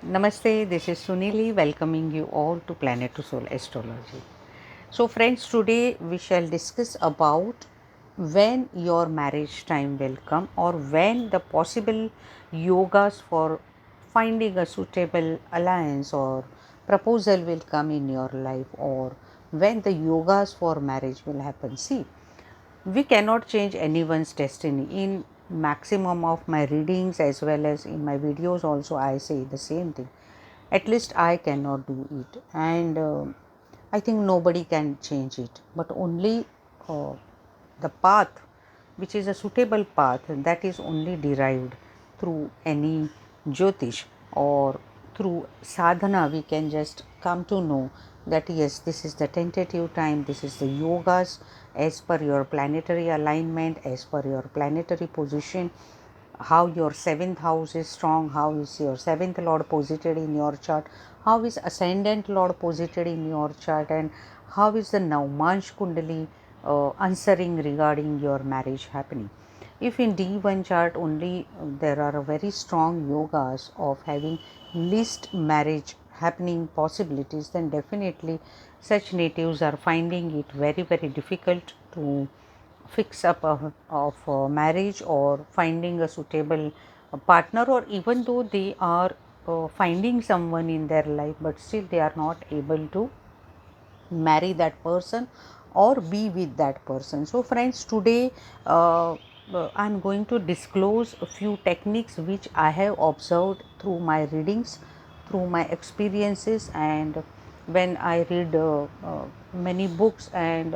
Namaste, this is Sunilee welcoming you all to Planet To Soul Astrology. So friends, today we shall discuss about when your marriage time will come, or when the possible yogas for finding a suitable alliance or proposal will come in your life, or when the yogas for marriage will happen. See, we cannot change anyone's destiny. In maximum of my readings as well as in my videos also I say the same thing. At least I cannot do it, and I think nobody can change it, but only the path which is a suitable path, that is only derived through any Jyotish or through sadhana. We can just come to know that yes, this is the tentative time, this is the yogas as per your planetary alignment, as per your planetary position, how your seventh house is strong, how is your seventh lord posited in your chart, how is ascendant lord posited in your chart, and how is the NAVMANSH kundali answering regarding your marriage happening. If in D1 chart only there are a very strong yogas of having least marriage happening possibilities, then definitely such natives are finding it very difficult to fix up of marriage or finding a suitable partner, or even though they are finding someone in their life, but still they are not able to marry that person or be with that person. So friends, today I am going to disclose a few techniques which I have observed through my readings, through my experiences, and when I read many books, and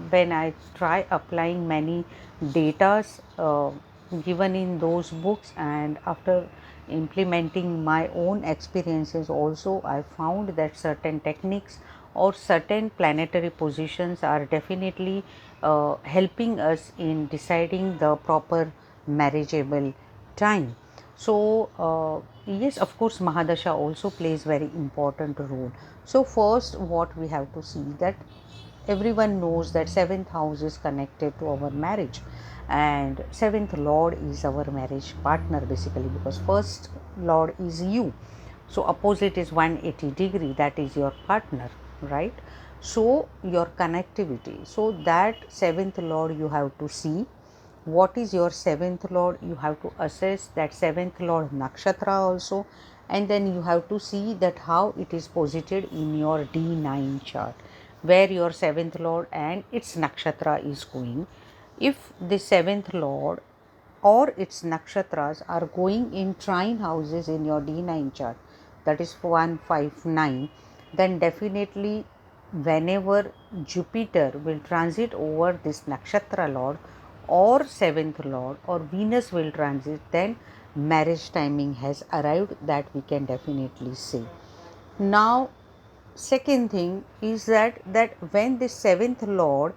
when I try applying many datas given in those books, and after implementing my own experiences also, I found that certain techniques or certain planetary positions are definitely helping us in deciding the proper marriageable time. So yes, of course Mahadasha also plays very important role. So first what we have to see, that everyone knows that seventh house is connected to our marriage, and seventh lord is our marriage partner basically, because first lord is you. So opposite is 180-degree, that is your partner, right? So your connectivity, so that seventh lord you have to see. What is your seventh lord? You have to assess that seventh lord nakshatra also, and then you have to see that how it is posited in your D9 chart, where your seventh lord and its nakshatra is going. If the seventh lord or its nakshatras are going in trine houses in your D9 chart, that is 159, then definitely whenever Jupiter will transit over this nakshatra lord or seventh lord, or Venus will transit, then marriage timing has arrived, that we can definitely say. Now second thing is that when the seventh lord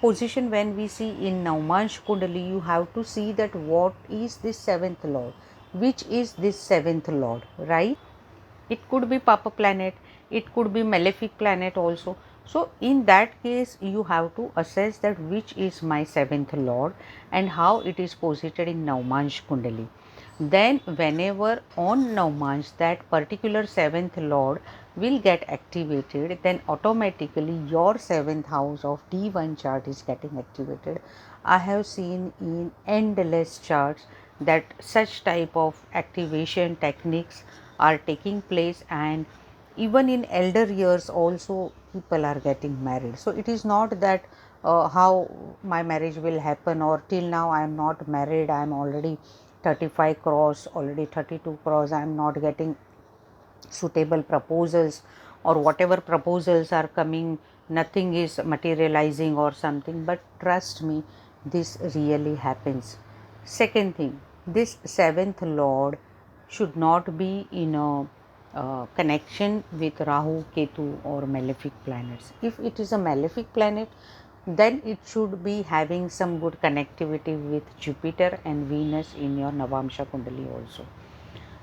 position, when we see in Navmansh Kundali, you have to see that what is this seventh lord, which is this seventh lord, right? It could be papa planet, it could be malefic planet also. So in that case you have to assess that which is my seventh lord and how it is posited in Navmansh Kundali. Then whenever on Navmansh that particular seventh lord will get activated, then automatically your seventh house of D1 chart is getting activated. I have seen in endless charts that such type of activation techniques are taking place, and even in elder years also people are getting married. So it is not that how my marriage will happen, or till now I am not married, I am already 35 cross, already 32 cross, I am not getting suitable proposals, or whatever proposals are coming, nothing is materializing or something. But trust me, this really happens. Second thing, this seventh lord should not be in a connection with Rahu, Ketu or malefic planets. If it is a malefic planet, then it should be having some good connectivity with Jupiter and Venus in your Navamsa Kundali also.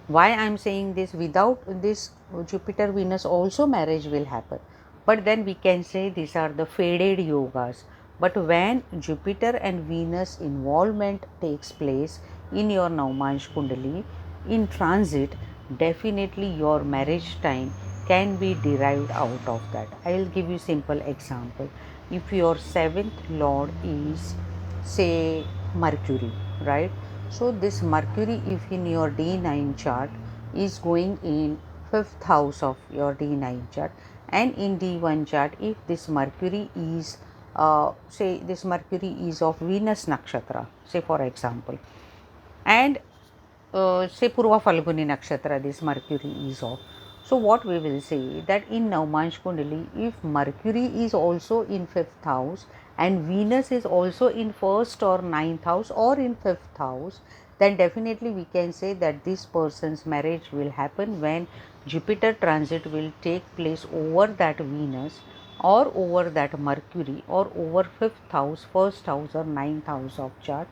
Why I am saying this? Without this Jupiter Venus also marriage will happen, but then we can say these are the faded yogas. But when Jupiter and Venus involvement takes place in your Navmansh Kundali in transit, definitely your marriage time can be derived out of that. I will give you simple example. If your seventh lord is say Mercury, right? So this Mercury, if in your D9 chart is going in fifth house of your D9 chart, and in D1 chart, if this Mercury is say this Mercury is of Venus nakshatra, say for example, and say Purva Falguni Nakshatra, this Mercury is of. So, what we will say that in Navmansh Kundali, if Mercury is also in fifth house and Venus is also in first or ninth house or in fifth house, then definitely we can say that this person's marriage will happen when Jupiter transit will take place over that Venus or over that Mercury or over fifth house, first house or ninth house of chart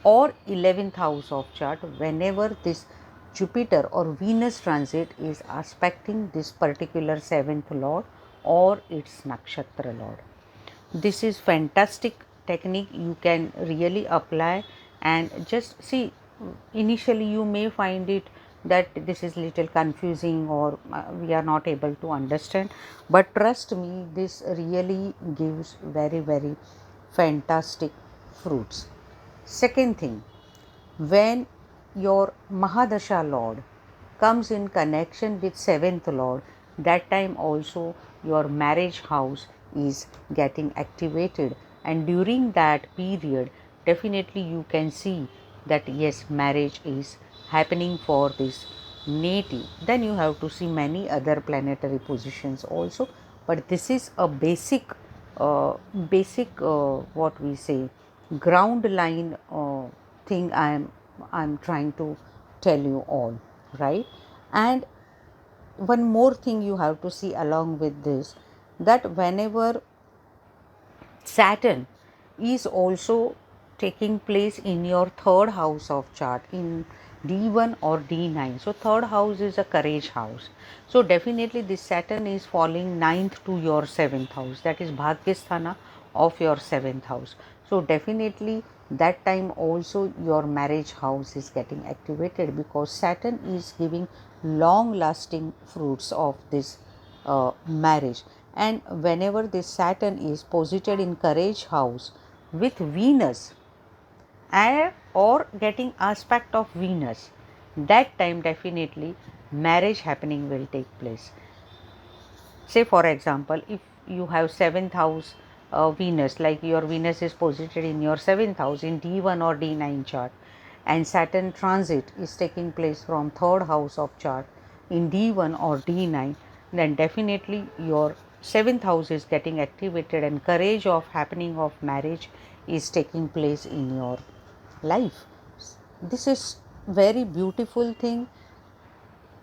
or 11th house of chart, whenever this Jupiter or Venus transit is aspecting this particular seventh lord or its nakshatra lord. This is fantastic technique you can really apply, and just see, initially you may find it that this is little confusing or we are not able to understand, but trust me, this really gives very fantastic fruits. Second thing, when your Mahadasha Lord comes in connection with seventh Lord, that time also your marriage house is getting activated, and during that period definitely you can see that yes, marriage is happening for this native. Then you have to see many other planetary positions also, but this is a basic what we say ground line thing I'm trying to tell you all, right? And one more thing you have to see along with this, that whenever Saturn is also taking place in your third house of chart in D1 or D9. So third house is a courage house. So definitely this Saturn is falling ninth to your seventh house, that is Bhagyasthana of your seventh house. So definitely that time also your marriage house is getting activated, because Saturn is giving long lasting fruits of this marriage. And whenever this Saturn is posited in courage house with Venus or getting aspect of Venus, that time definitely marriage happening will take place. Say for example, if you have seventh house Venus, like your Venus is posited in your seventh house in D1 or D9 chart, and Saturn transit is taking place from third house of chart in D1 or D9, then definitely your seventh house is getting activated and courage of happening of marriage is taking place in your life. This is very beautiful thing.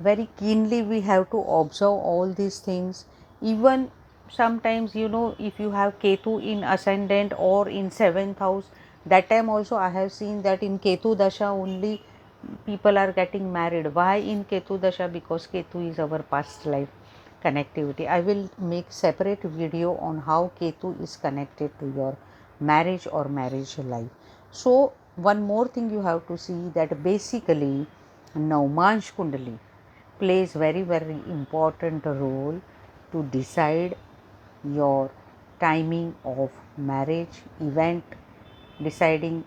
Very keenly we have to observe all these things. Even sometimes, if you have Ketu in ascendant or in seventh house, that time also I have seen that in Ketu Dasha only people are getting married. Why in Ketu Dasha? Because Ketu is our past life connectivity. I will make separate video on how Ketu is connected to your marriage or marriage life. So one more thing you have to see, that basically Navmansh Kundali plays very important role to decide your timing of marriage event, deciding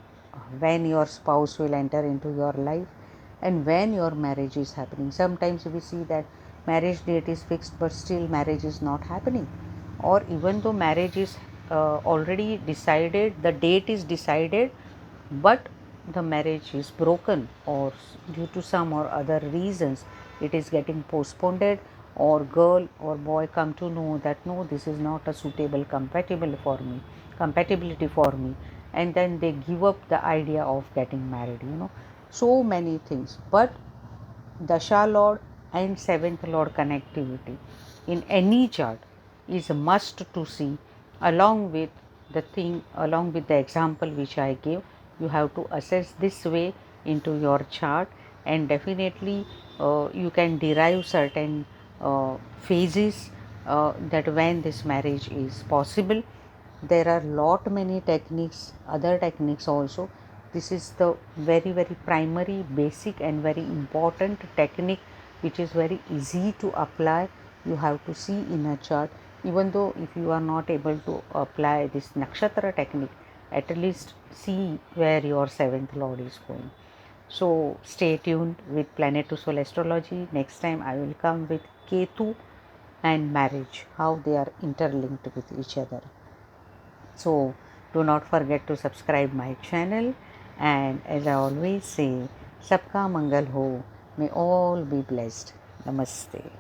when your spouse will enter into your life and when your marriage is happening. Sometimes we see that marriage date is fixed but still marriage is not happening, or even though marriage is already decided, the date is decided, but the marriage is broken, or due to some or other reasons it is getting postponed, or girl or boy come to know that no, this is not a suitable compatibility for me, and then they give up the idea of getting married, so many things. But Dasha Lord and seventh Lord connectivity in any chart is a must to see, along with along with the example which I gave. You have to assess this way into your chart, and definitely you can derive certain phases that when this marriage is possible. There are lot many techniques, other techniques also. This is the very primary, basic and very important technique which is very easy to apply. You have to see in a chart. Even though if you are not able to apply this nakshatra technique, at least see where your seventh lord is going. So stay tuned with Planet to Soul Astrology. Next time I will come with Ketu and marriage, how they are interlinked with each other. So do not forget to subscribe my channel, and as I always say, Sabka Mangal Ho, may all be blessed. Namaste.